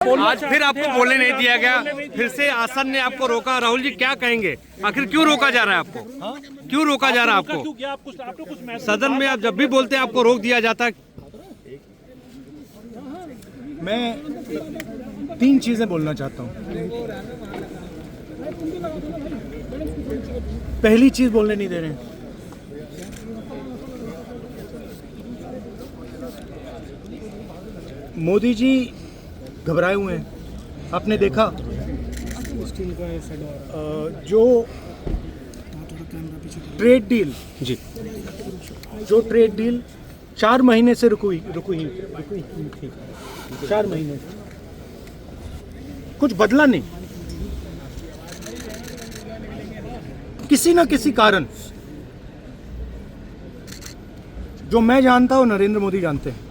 आज फिर आपको बोलने नहीं दिया गया, फिर से आसन ने आपको रोका। राहुल जी क्या कहेंगे, आखिर क्यों रोका जा रहा है आपको? क्यों रोका जा रहा है आपको? सदन में आप जब भी बोलते हैं आपको रोक दिया जाता है। मैं 3 चीजें बोलना चाहता हूं। पहली चीज बोलने नहीं दे रहे हैं। मोदी जी घबराए हुए हैं। आपने देखा जो ट्रेड डील जी, जो ट्रेड डील 4 महीने से रुकी थी, 4 महीने से कुछ बदला नहीं। किसी ना किसी कारण, जो मैं जानता हूं नरेंद्र मोदी जानते हैं,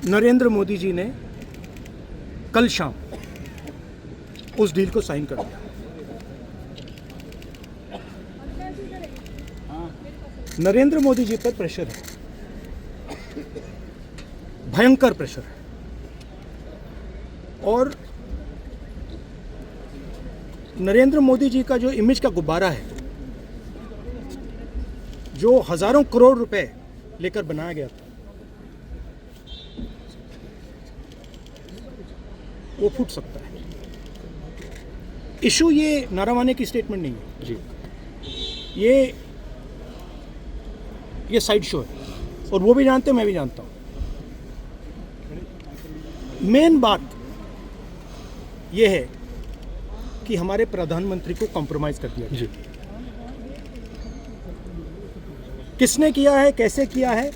नरेंद्र मोदी जी ने कल शाम उस डील को साइन कर दिया। नरेंद्र मोदी जी पर प्रेशर है, भयंकर प्रेशर है। और नरेंद्र मोदी जी का जो इमेज का गुब्बारा है, जो हजारों करोड़ रुपए लेकर बनाया गया था, वो फूट सकता है। इशू ये नारावाने की स्टेटमेंट नहीं है जी, ये साइड शो है, और वो भी जानते हैं, मैं भी जानता हूं। मेन बात ये है कि हमारे प्रधानमंत्री को कॉम्प्रोमाइज कर दिया जी। किसने किया है, कैसे किया है,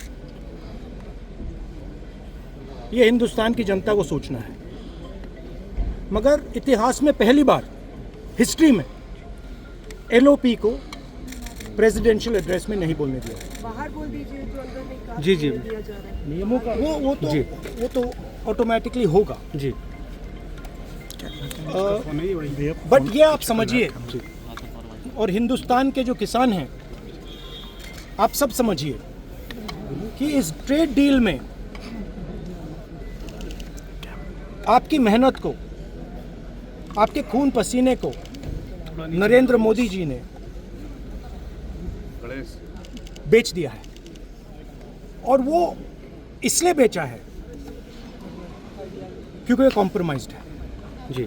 ये हिंदुस्तान की जनता को सोचना है। मगर इतिहास में पहली बार, हिस्ट्री में, एलओपी को प्रेसिडेंशियल एड्रेस में नहीं बोलने दिया। बाहर बोल दीजिए, जो अंदर नहीं कहा जी जी, दिया जा रहा है। नियमों का वो तो ऑटोमेटिकली होगा। जी। बट ये आप समझिए, और हिंदुस्तान के जो किसान हैं, आप सब समझिए कि इस ट्रेड डील में आपकी मेहनत को, आपके खून पसीने को नरेंद्र मोदी जी ने बेच दिया है। और वो इसलिए बेचा है क्योंकि ये कॉम्प्रोमाइज्ड है। जी,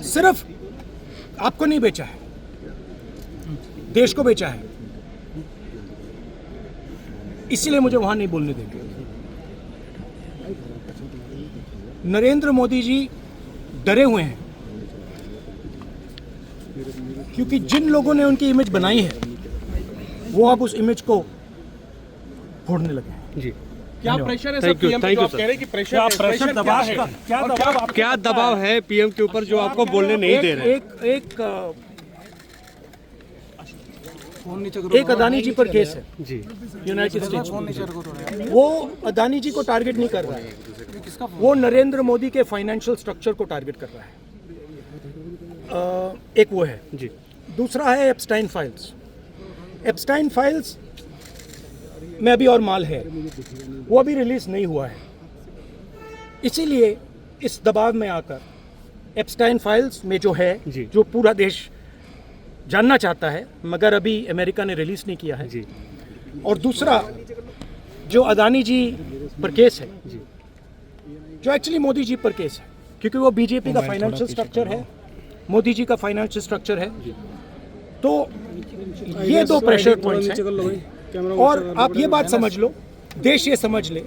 सिर्फ आपको नहीं बेचा है, देश को बेचा है। इसीलिए मुझे वहां नहीं बोलने देंगे। नरेंद्र मोदी जी डरे हुए हैं, क्योंकि जिन लोगों ने उनकी इमेज बनाई है, वो अब उस इमेज को फोड़ने लगे हैं। जी। क्या प्रेशर है थैंक यू, थैंक यू कह रहे सर। हैं कि प्रेशर दबाव है, क्या दबाव है पीएम के ऊपर जो आपको बोलने नहीं दे रहे? एक अदानी जी पर केस है जी, यूनाइटेड स्टेट्स। वो अदानी जी को टारगेट नहीं कर रहा है, वो नरेंद्र मोदी के फाइनेंशियल स्ट्रक्चर को टारगेट कर रहा है। एक वो है जी। दूसरा है एप्स्टाइन फाइल्स। एप्स्टाइन फाइल्स में अभी और माल है, वो अभी रिलीज नहीं हुआ है। इसीलिए इस दबाव में आकर एप्स्टाइन फाइल्स में जो है, जो पूरा देश जानना चाहता है, मगर अभी अमेरिका ने रिलीज नहीं किया है जी। और दूसरा जो अदानी जी पर केस है, जो एक्चुअली मोदी जी पर केस है, क्योंकि वो बीजेपी का फाइनेंशियल स्ट्रक्चर है, मोदी जी का फाइनेंशियल स्ट्रक्चर है। तो ये 2 प्रेशर पॉइंट्स हैं। और आप ये बात समझ लो, देश ये समझ ले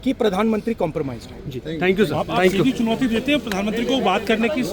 कि प्रधानमंत्री कॉम्प्रोमाइज्ड है। जी, थैंक यू सर। आप सीधी चुनौती देते हैं प्रधानमंत्री को बात करने की।